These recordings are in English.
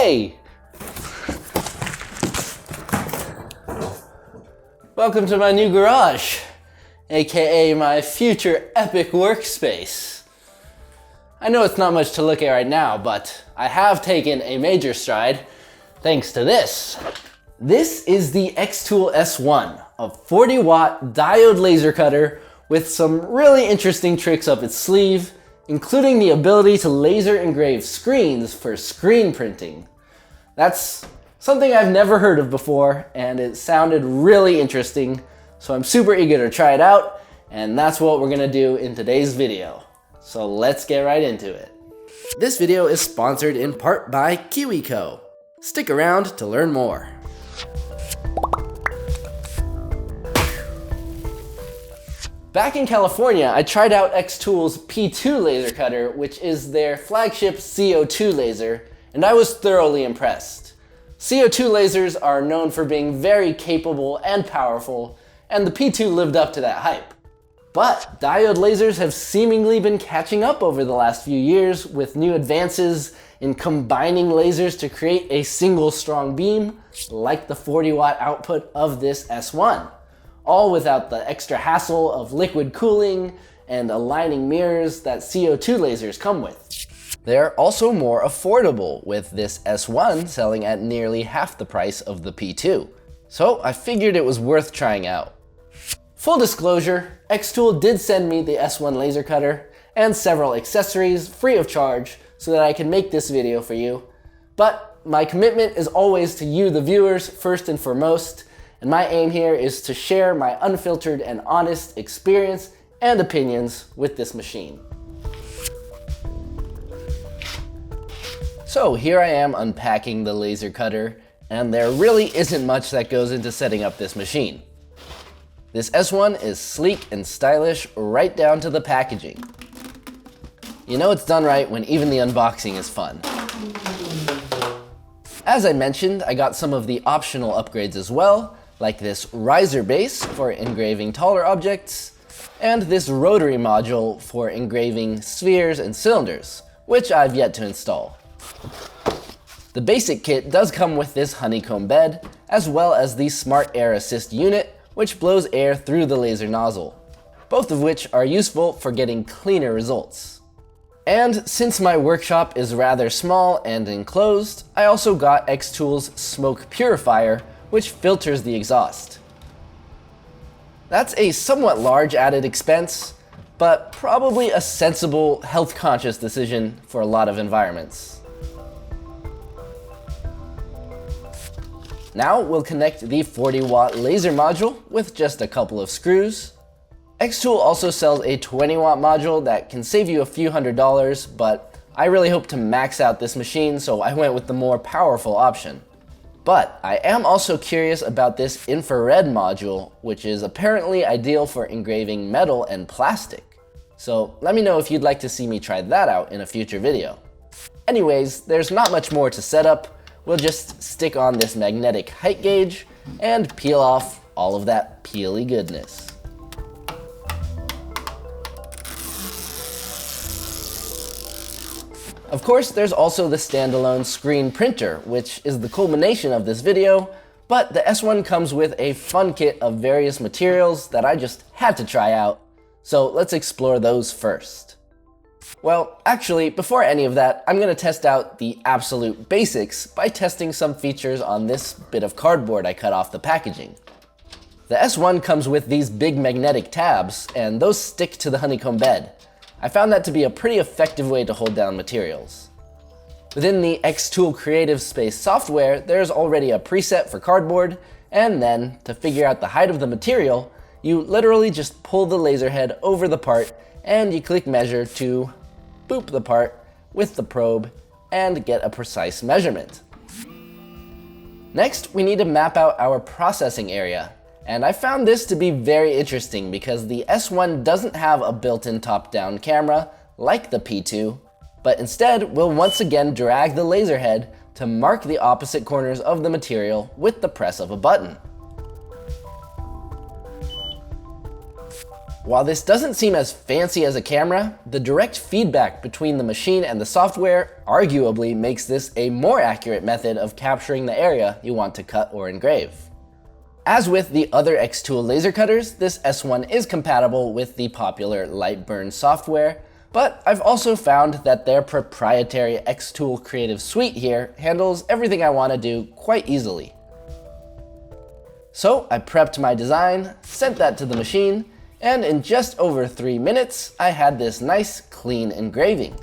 Hey! Welcome to my new garage, aka my future epic workspace. I know it's not much to look at right now, but I have taken a major stride thanks to this. This is the xTool S1, a 40-watt diode laser cutter with some really interesting tricks up its sleeve, including the ability to laser engrave screens for screen printing. That's something I've never heard of before, and it sounded really interesting, so I'm super eager to try it out, and that's what we're gonna do in today's video. So let's get right into it. This video is sponsored in part by 𝐒𝐤𝐬𝐬𝐭. Stick around to learn more. Back in California, I tried out xTool's P2 laser cutter, which is their flagship CO2 laser, and I was thoroughly impressed. CO2 lasers are known for being very capable and powerful, and the P2 lived up to that hype. But diode lasers have seemingly been catching up over the last few years with new advances in combining lasers to create a single strong beam, like the 40-watt output of this S1. All without the extra hassle of liquid cooling and aligning mirrors that CO2 lasers come with. They're also more affordable, with this S1 selling at nearly half the price of the P2. So I figured it was worth trying out. Full disclosure, xTool did send me the S1 laser cutter and several accessories free of charge so that I can make this video for you. But my commitment is always to you, the viewers, first and foremost. And my aim here is to share my unfiltered and honest experience and opinions with this machine. So here I am unpacking the laser cutter, and there really isn't much that goes into setting up this machine. This S1 is sleek and stylish right down to the packaging. You know it's done right when even the unboxing is fun. As I mentioned, I got some of the optional upgrades as well, like this riser base for engraving taller objects, and this rotary module for engraving spheres and cylinders, which I've yet to install. The basic kit does come with this honeycomb bed, as well as the Smart Air Assist unit, which blows air through the laser nozzle, both of which are useful for getting cleaner results. And since my workshop is rather small and enclosed, I also got xTool's smoke purifier, which filters the exhaust. That's a somewhat large added expense, but probably a sensible, health-conscious decision for a lot of environments. Now we'll connect the 40-watt laser module with just a couple of screws. xTool also sells a 20-watt module that can save you a few $100s, but I really hope to max out this machine, so I went with the more powerful option. But I am also curious about this infrared module, which is apparently ideal for engraving metal and plastic. So let me know if you'd like to see me try that out in a future video. Anyways, there's not much more to set up. We'll just stick on this magnetic height gauge and peel off all of that peely goodness. Of course, there's also the standalone screen printer, which is the culmination of this video, but the S1 comes with a fun kit of various materials that I just had to try out. So let's explore those first. Well, actually, before any of that, I'm gonna test out the absolute basics by testing some features on this bit of cardboard I cut off the packaging. The S1 comes with these big magnetic tabs, and those stick to the honeycomb bed. I found that to be a pretty effective way to hold down materials. Within the xTool Creative Space software, there's already a preset for cardboard, and then, to figure out the height of the material, you literally just pull the laser head over the part, and you click measure to boop the part with the probe and get a precise measurement. Next, we need to map out our processing area. And I found this to be very interesting because the S1 doesn't have a built-in top-down camera like the P2, but instead we'll once again drag the laser head to mark the opposite corners of the material with the press of a button. While this doesn't seem as fancy as a camera, the direct feedback between the machine and the software arguably makes this a more accurate method of capturing the area you want to cut or engrave. As with the other xTool laser cutters, this S1 is compatible with the popular Lightburn software, but I've also found that their proprietary xTool Creative Suite here handles everything I want to do quite easily. So I prepped my design, sent that to the machine, and in just over 3 minutes, I had this nice, clean engraving.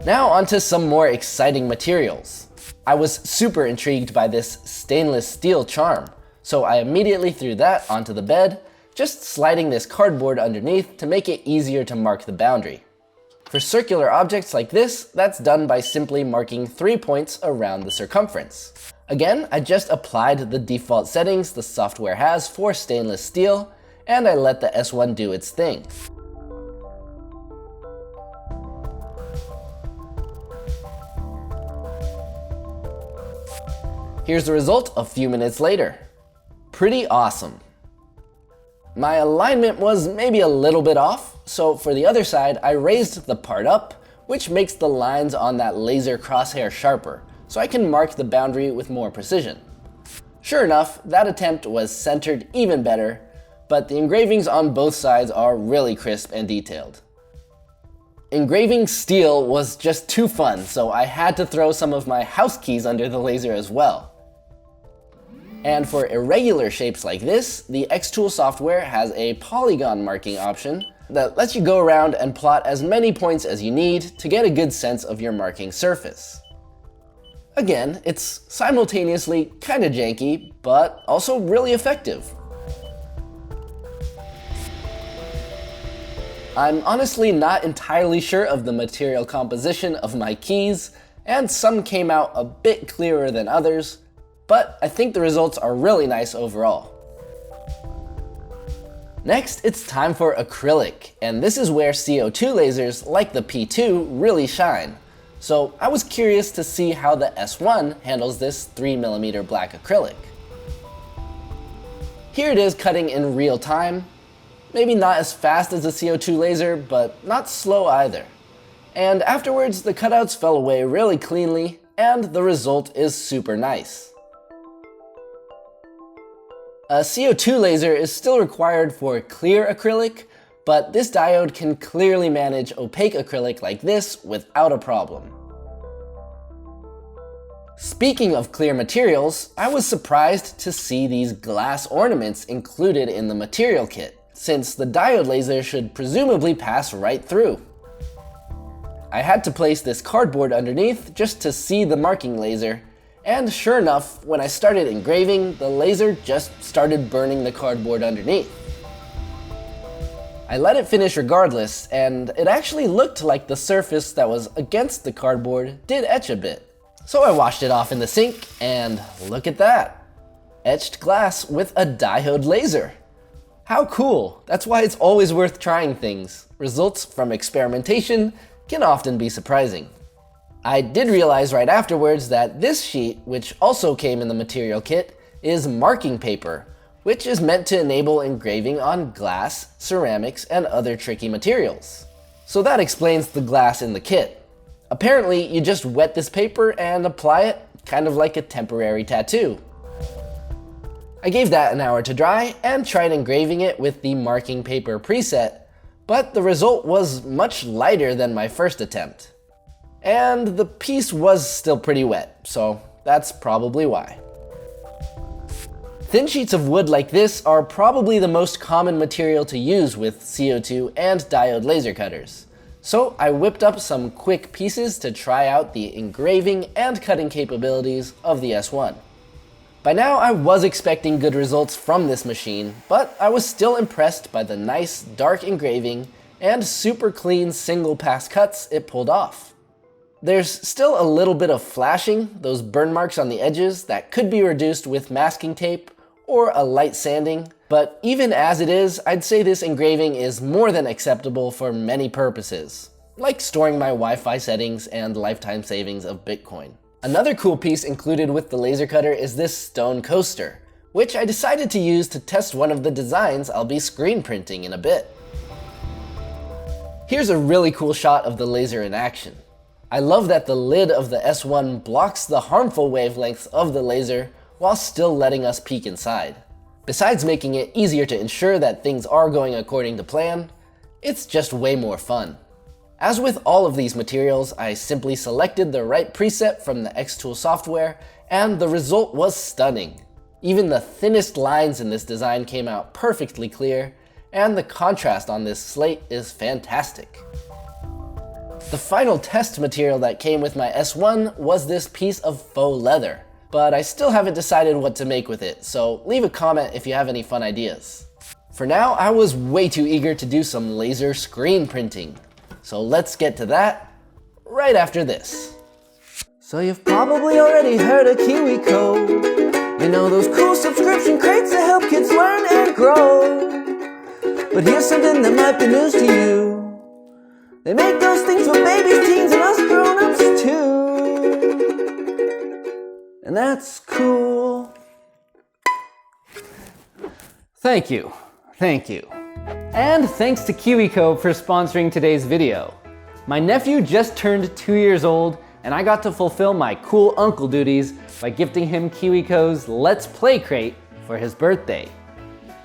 Now onto some more exciting materials. I was super intrigued by this stainless steel charm, so I immediately threw that onto the bed, just sliding this cardboard underneath to make it easier to mark the boundary. For circular objects like this, that's done by simply marking 3 points around the circumference. Again, I just applied the default settings the software has for stainless steel, and I let the S1 do its thing. Here's the result a few minutes later. Pretty awesome. My alignment was maybe a little bit off, so for the other side I raised the part up, which makes the lines on that laser crosshair sharper, so I can mark the boundary with more precision. Sure enough, that attempt was centered even better, but the engravings on both sides are really crisp and detailed. Engraving steel was just too fun, so I had to throw some of my house keys under the laser as well. And for irregular shapes like this, the xTool software has a polygon marking option that lets you go around and plot as many points as you need to get a good sense of your marking surface. Again, it's simultaneously kinda janky, but also really effective. I'm honestly not entirely sure of the material composition of my keys, and some came out a bit clearer than others, but I think the results are really nice overall. Next, it's time for acrylic, and this is where CO2 lasers like the P2 really shine. So I was curious to see how the S1 handles this 3mm black acrylic. Here it is cutting in real time. Maybe not as fast as a CO2 laser, but not slow either. And afterwards, the cutouts fell away really cleanly, and the result is super nice. A CO2 laser is still required for clear acrylic, but this diode can clearly manage opaque acrylic like this without a problem. Speaking of clear materials, I was surprised to see these glass ornaments included in the material kit, since the diode laser should presumably pass right through. I had to place this cardboard underneath just to see the marking laser, and sure enough, when I started engraving, the laser just started burning the cardboard underneath. I let it finish regardless, and it actually looked like the surface that was against the cardboard did etch a bit. So I washed it off in the sink, and look at that! Etched glass with a diode laser! How cool! That's why it's always worth trying things. Results from experimentation can often be surprising. I did realize right afterwards that this sheet, which also came in the material kit, is marking paper, which is meant to enable engraving on glass, ceramics, and other tricky materials. So that explains the glass in the kit. Apparently, you just wet this paper and apply it, kind of like a temporary tattoo. I gave that an hour to dry and tried engraving it with the marking paper preset, but the result was much lighter than my first attempt. And the piece was still pretty wet, so that's probably why. Thin sheets of wood like this are probably the most common material to use with CO2 and diode laser cutters. So I whipped up some quick pieces to try out the engraving and cutting capabilities of the S1. By now I was expecting good results from this machine, but I was still impressed by the nice dark engraving and super clean single pass cuts it pulled off. There's still a little bit of flashing, those burn marks on the edges that could be reduced with masking tape or a light sanding, but even as it is, I'd say this engraving is more than acceptable for many purposes, like storing my Wi-Fi settings and lifetime savings of Bitcoin. Another cool piece included with the laser cutter is this stone coaster, which I decided to use to test one of the designs I'll be screen printing in a bit. Here's a really cool shot of the laser in action. I love that the lid of the S1 blocks the harmful wavelengths of the laser while still letting us peek inside. Besides making it easier to ensure that things are going according to plan, it's just way more fun. As with all of these materials, I simply selected the right preset from the xTool software, and the result was stunning. Even the thinnest lines in this design came out perfectly clear, and the contrast on this slate is fantastic. The final test material that came with my S1 was this piece of faux leather, but I still haven't decided what to make with it, so leave a comment if you have any fun ideas. For now, I was way too eager to do some laser screen printing, so let's get to that right after this. So you've probably already heard of KiwiCo. You know those cool subscription crates that help kids learn and grow. But here's something that might be news to you. They make those things for babies, teens, and us grown-ups too. And that's cool. Thank you. Thank you. And thanks to KiwiCo for sponsoring today's video. My nephew just turned 2 years old, and I got to fulfill my cool uncle duties by gifting him KiwiCo's Let's Play crate for his birthday.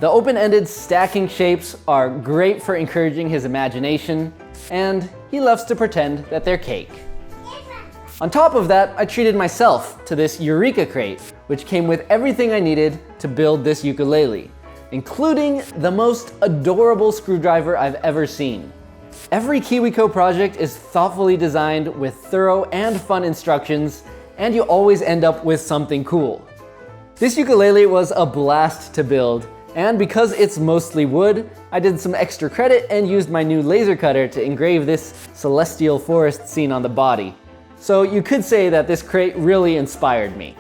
The open-ended stacking shapes are great for encouraging his imagination, and he loves to pretend that they're cake. On top of that, I treated myself to this Eureka crate, which came with everything I needed to build this ukulele, including the most adorable screwdriver I've ever seen. Every KiwiCo project is thoughtfully designed with thorough and fun instructions, and you always end up with something cool. This ukulele was a blast to build, and because it's mostly wood, I did some extra credit and used my new laser cutter to engrave this celestial forest scene on the body. So you could say that this crate really inspired me.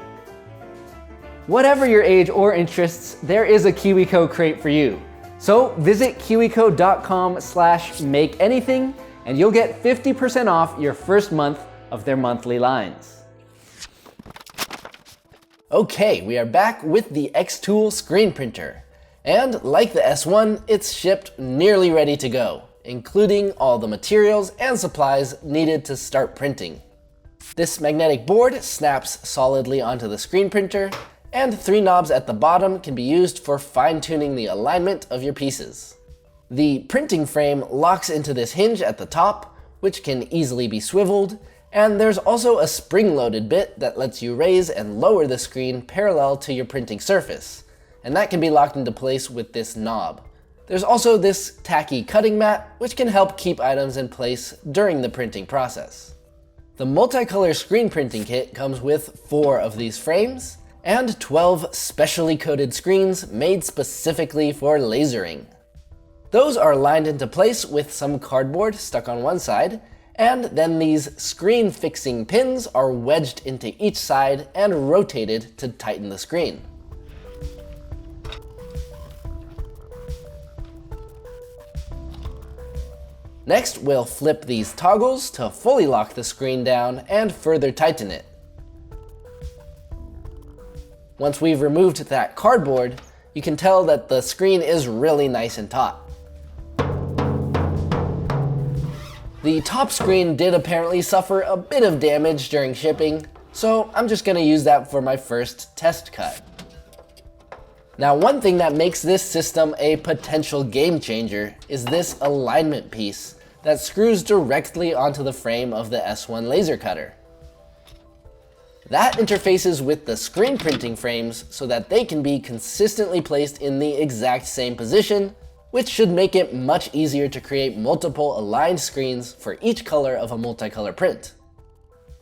Whatever your age or interests, there is a KiwiCo crate for you. So visit kiwico.com/makeanything and you'll get 50% off your first month of their monthly lines. Okay, we are back with the xTool screen printer. And like the S1, it's shipped nearly ready to go, including all the materials and supplies needed to start printing. This magnetic board snaps solidly onto the screen printer, and 3 knobs at the bottom can be used for fine-tuning the alignment of your pieces. The printing frame locks into this hinge at the top, which can easily be swiveled, and there's also a spring-loaded bit that lets you raise and lower the screen parallel to your printing surface, and that can be locked into place with this knob. There's also this tacky cutting mat, which can help keep items in place during the printing process. The multicolor screen printing kit comes with 4 of these frames, and 12 specially coated screens made specifically for lasering. Those are lined into place with some cardboard stuck on one side, and then these screen fixing pins are wedged into each side and rotated to tighten the screen. Next, we'll flip these toggles to fully lock the screen down and further tighten it. Once we've removed that cardboard, you can tell that the screen is really nice and taut. The top screen did apparently suffer a bit of damage during shipping, so I'm just gonna use that for my first test cut. Now, one thing that makes this system a potential game changer is this alignment piece that screws directly onto the frame of the S1 laser cutter. That interfaces with the screen printing frames so that they can be consistently placed in the exact same position, which should make it much easier to create multiple aligned screens for each color of a multicolor print.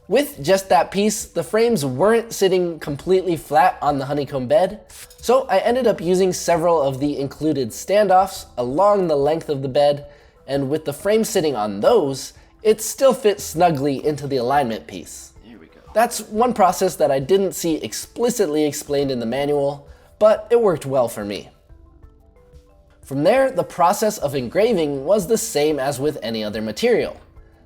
With just that piece, the frames weren't sitting completely flat on the honeycomb bed, so I ended up using several of the included standoffs along the length of the bed, and with the frame sitting on those, it still fits snugly into the alignment piece. That's one process that I didn't see explicitly explained in the manual, but it worked well for me. From there, the process of engraving was the same as with any other material.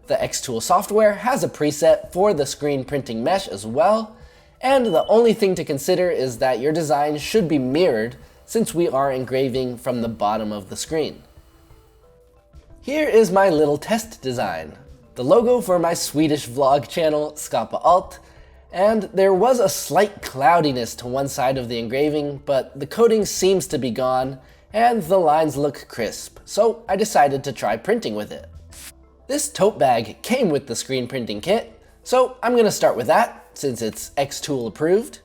The xTool software has a preset for the screen printing mesh as well, And the only thing to consider is that your design should be mirrored since we are engraving from the bottom of the screen. Here is my little test design. The logo for my Swedish vlog channel, 𝐒𝐡𝐻𝐻𝐻𝐻𝐻, and there was a slight cloudiness to one side of the engraving, but the coating seems to be gone and the lines look crisp, so I decided to try printing with it. This tote bag came with the screen printing kit, so I'm gonna start with that since it's xTool approved.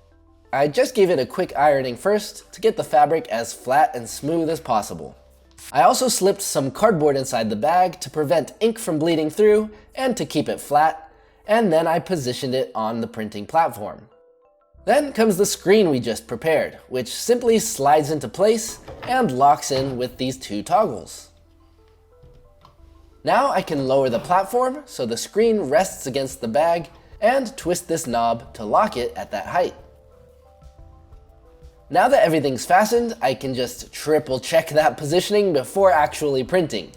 I just gave it a quick ironing first to get the fabric as flat and smooth as possible. I also slipped some cardboard inside the bag to prevent ink from bleeding through and to keep it flat, and then I positioned it on the printing platform. Then comes the screen we just prepared, which simply slides into place and locks in with these two toggles. Now I can lower the platform so the screen rests against the bag and twist this knob to lock it at that height. Now that everything's fastened, I can just triple check that positioning before actually printing.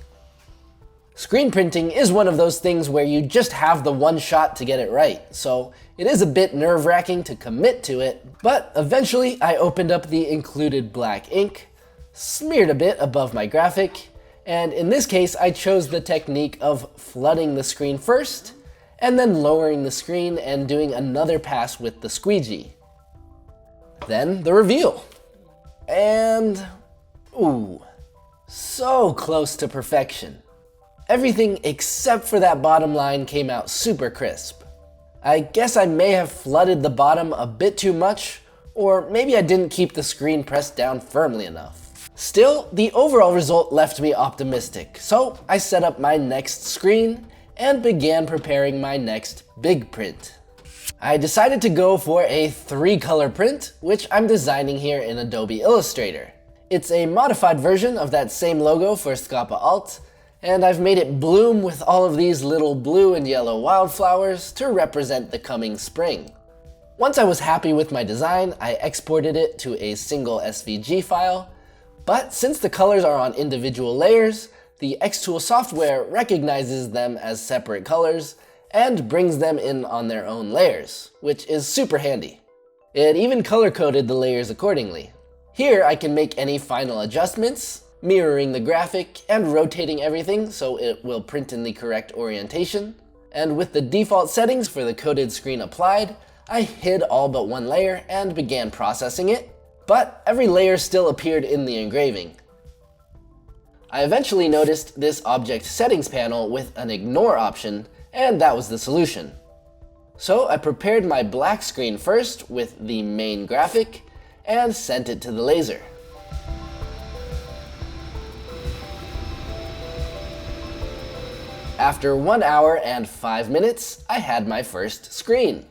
Screen printing is one of those things where you just have the one shot to get it right, so it is a bit nerve-wracking to commit to it, but eventually I opened up the included black ink, smeared a bit above my graphic, and in this case I chose the technique of flooding the screen first, and then lowering the screen and doing another pass with the squeegee. Then the reveal. And ooh, so close to perfection. Everything except for that bottom line came out super crisp. I guess I may have flooded the bottom a bit too much, or maybe I didn't keep the screen pressed down firmly enough. Still, the overall result left me optimistic, so I set up my next screen and began preparing my next big print. I decided to go for a 3-color print, which I'm designing here in Adobe Illustrator. It's a modified version of that same logo for 𝐒𝐡𝐻𝐻𝐻𝐻, and I've made it bloom with all of these little blue and yellow wildflowers to represent the coming spring. Once I was happy with my design, I exported it to a single SVG file, but since the colors are on individual layers, the xTool software recognizes them as separate colors and brings them in on their own layers, which is super handy. It even color-coded the layers accordingly. Here I can make any final adjustments, mirroring the graphic and rotating everything so it will print in the correct orientation. And with the default settings for the coded screen applied, I hid all but one layer and began processing it, but every layer still appeared in the engraving. I eventually noticed this object settings panel with an ignore option, and that was the solution. So I prepared my black screen first with the main graphic and sent it to the laser. After 1 hour and 5 minutes, I had my first screen.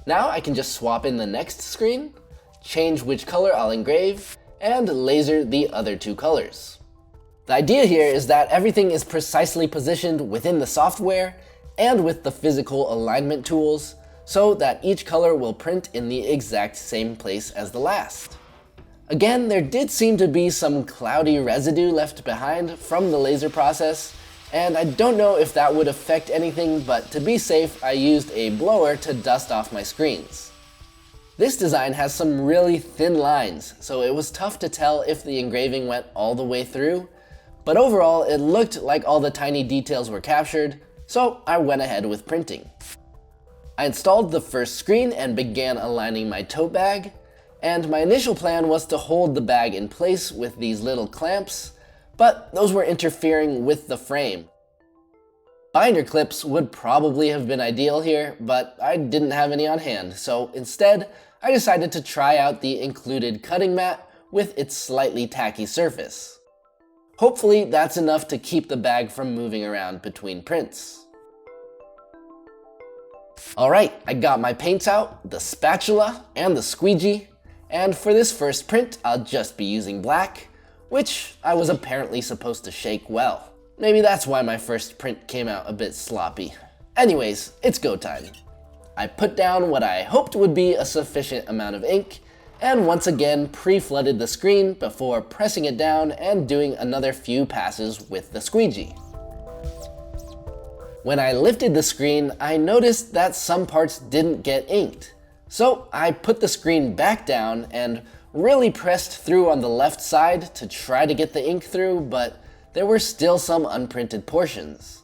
Now I can just swap in the next screen, change which color I'll engrave, and laser the other 2 colors. The idea here is that everything is precisely positioned within the software and with the physical alignment tools, so that each color will print in the exact same place as the last. Again, there did seem to be some cloudy residue left behind from the laser process, and I don't know if that would affect anything, but to be safe, I used a blower to dust off my screens. This design has some really thin lines, so it was tough to tell if the engraving went all the way through, but overall it looked like all the tiny details were captured, so I went ahead with printing. I installed the first screen and began aligning my tote bag, and my initial plan was to hold the bag in place with these little clamps, but those were interfering with the frame. Binder clips would probably have been ideal here, but I didn't have any on hand, so instead I decided to try out the included cutting mat with its slightly tacky surface. Hopefully that's enough to keep the bag from moving around between prints. Alright, I got my paints out, the spatula, and the squeegee, and for this first print I'll just be using black, which I was apparently supposed to shake well. Maybe that's why my first print came out a bit sloppy. Anyways, it's go time. I put down what I hoped would be a sufficient amount of ink, and once again pre-flooded the screen before pressing it down and doing another few passes with the squeegee. When I lifted the screen, I noticed that some parts didn't get inked, So I put the screen back down and really pressed through on the left side to try to get the ink through, but there were still some unprinted portions.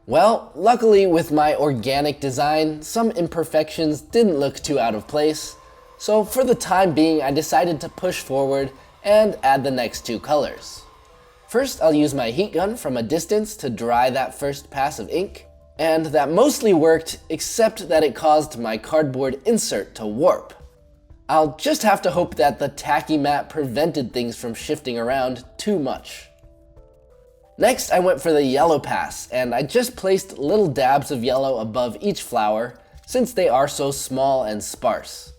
Well, luckily with my organic design, some imperfections didn't look too out of place, so for the time being I decided to push forward and add the next two colors. First, I'll use my heat gun from a distance to dry that first pass of ink, and that mostly worked except that it caused my cardboard insert to warp. I'll just have to hope that the tacky mat prevented things from shifting around too much. Next, I went for the yellow pass, and I just placed little dabs of yellow above each flower since they are so small and sparse.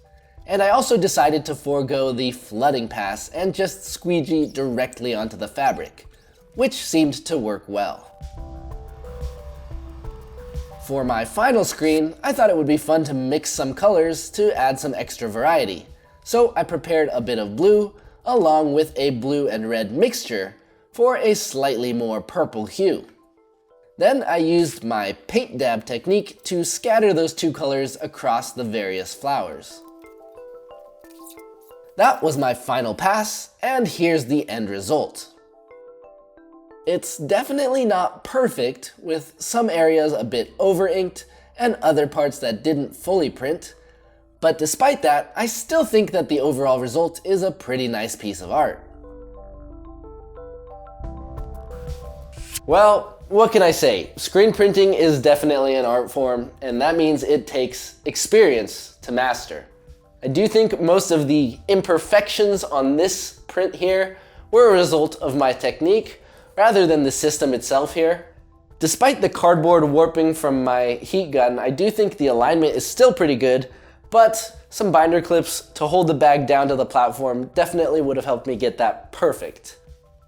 And I also decided to forego the flooding pass and just squeegee directly onto the fabric, which seemed to work well. For my final screen, I thought it would be fun to mix some colors to add some extra variety. So I prepared a bit of blue along with a blue and red mixture for a slightly more purple hue. Then I used my paint dab technique to scatter those two colors across the various flowers. That was my final pass, and here's the end result. It's definitely not perfect, with some areas a bit over-inked and other parts that didn't fully print, but despite that, I still think that the overall result is a pretty nice piece of art. Well, what can I say? Screen printing is definitely an art form, and that means it takes experience to master. I do think most of the imperfections on this print here were a result of my technique, rather than the system itself here. Despite the cardboard warping from my heat gun, I do think the alignment is still pretty good, but some binder clips to hold the bag down to the platform definitely would have helped me get that perfect.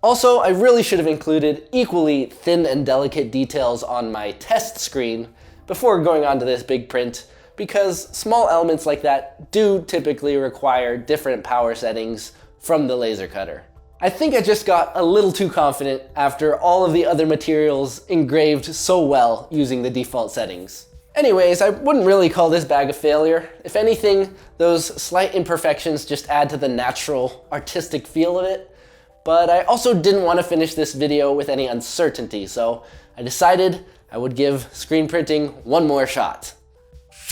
Also, I really should have included equally thin and delicate details on my test screen before going on to this big print, because small elements like that do typically require different power settings from the laser cutter. I think I just got a little too confident after all of the other materials engraved so well using the default settings. Anyways, I wouldn't really call this bag a failure. If anything, those slight imperfections just add to the natural, artistic feel of it. But I also didn't want to finish this video with any uncertainty, so I decided I would give screen printing one more shot.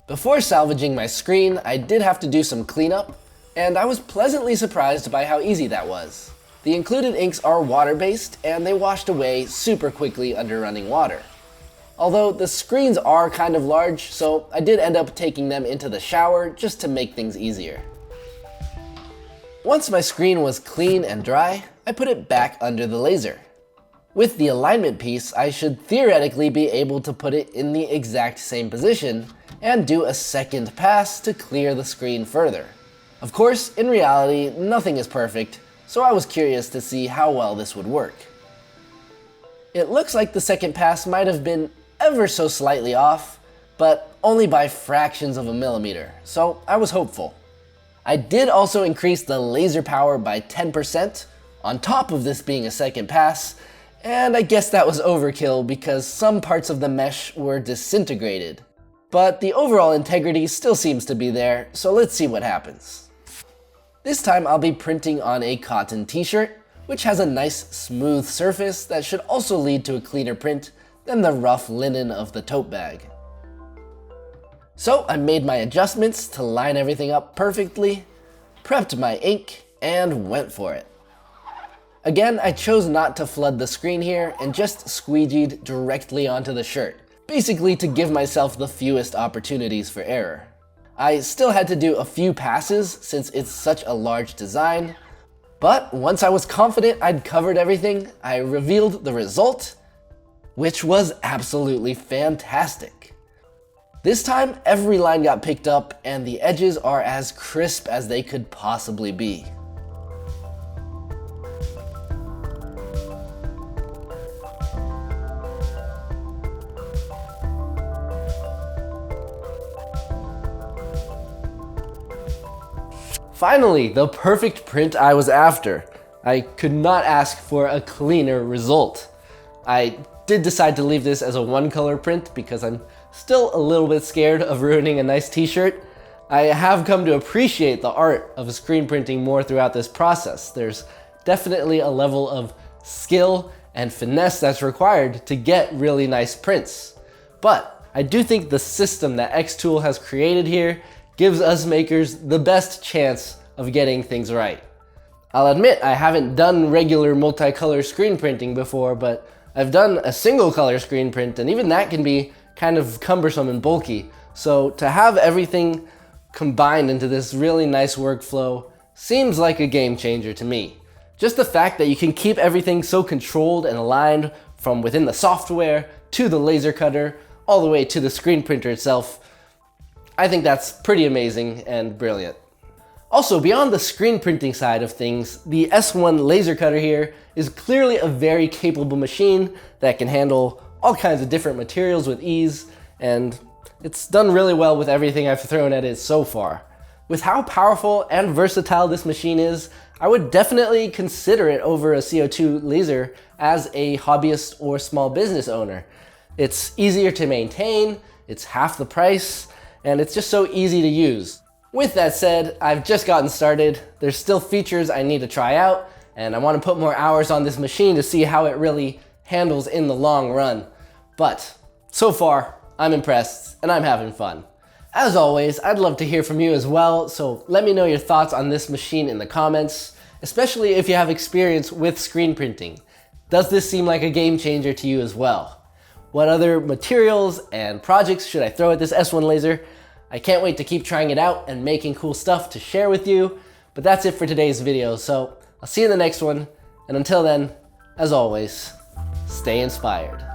Before salvaging my screen, I did have to do some cleanup, and I was pleasantly surprised by how easy that was. The included inks are water-based, and they washed away super quickly under running water. Although the screens are kind of large, so I did end up taking them into the shower just to make things easier. Once my screen was clean and dry, I put it back under the laser. With the alignment piece, I should theoretically be able to put it in the exact same position and do a second pass to clear the screen further. Of course, in reality, nothing is perfect, so I was curious to see how well this would work. It looks like the second pass might have been ever so slightly off, but only by fractions of a millimeter, so I was hopeful. I did also increase the laser power by 10%, on top of this being a second pass, and I guess that was overkill because some parts of the mesh were disintegrated. But the overall integrity still seems to be there, so let's see what happens. This time I'll be printing on a cotton t-shirt, which has a nice smooth surface that should also lead to a cleaner print than the rough linen of the tote bag. So I made my adjustments to line everything up perfectly, prepped my ink, and went for it. Again, I chose not to flood the screen here and just squeegeed directly onto the shirt, basically to give myself the fewest opportunities for error. I still had to do a few passes since it's such a large design, but once I was confident I'd covered everything, I revealed the result, which was absolutely fantastic. This time, every line got picked up and the edges are as crisp as they could possibly be. Finally, the perfect print I was after. I could not ask for a cleaner result. I did decide to leave this as a one color print because I'm still a little bit scared of ruining a nice t-shirt, I have come to appreciate the art of screen printing more throughout this process. There's definitely a level of skill and finesse that's required to get really nice prints. But I do think the system that xTool has created here gives us makers the best chance of getting things right. I'll admit I haven't done regular multicolor screen printing before, but I've done a single color screen print, and even that can be kind of cumbersome and bulky. So to have everything combined into this really nice workflow seems like a game changer to me. Just the fact that you can keep everything so controlled and aligned from within the software to the laser cutter, all the way to the screen printer itself, I think that's pretty amazing and brilliant. Also, beyond the screen printing side of things, the S1 laser cutter here is clearly a very capable machine that can handle all kinds of different materials with ease, and it's done really well with everything I've thrown at it so far. With how powerful and versatile this machine is, I would definitely consider it over a CO2 laser as a hobbyist or small business owner. It's easier to maintain, it's half the price, and it's just so easy to use. With that said, I've just gotten started. There's still features I need to try out, and I want to put more hours on this machine to see how it really handles in the long run. But so far, I'm impressed and I'm having fun. As always, I'd love to hear from you as well, so let me know your thoughts on this machine in the comments, especially if you have experience with screen printing. Does this seem like a game changer to you as well? What other materials and projects should I throw at this S1 laser? I can't wait to keep trying it out and making cool stuff to share with you. But that's it for today's video, so I'll see you in the next one. And until then, as always, stay inspired.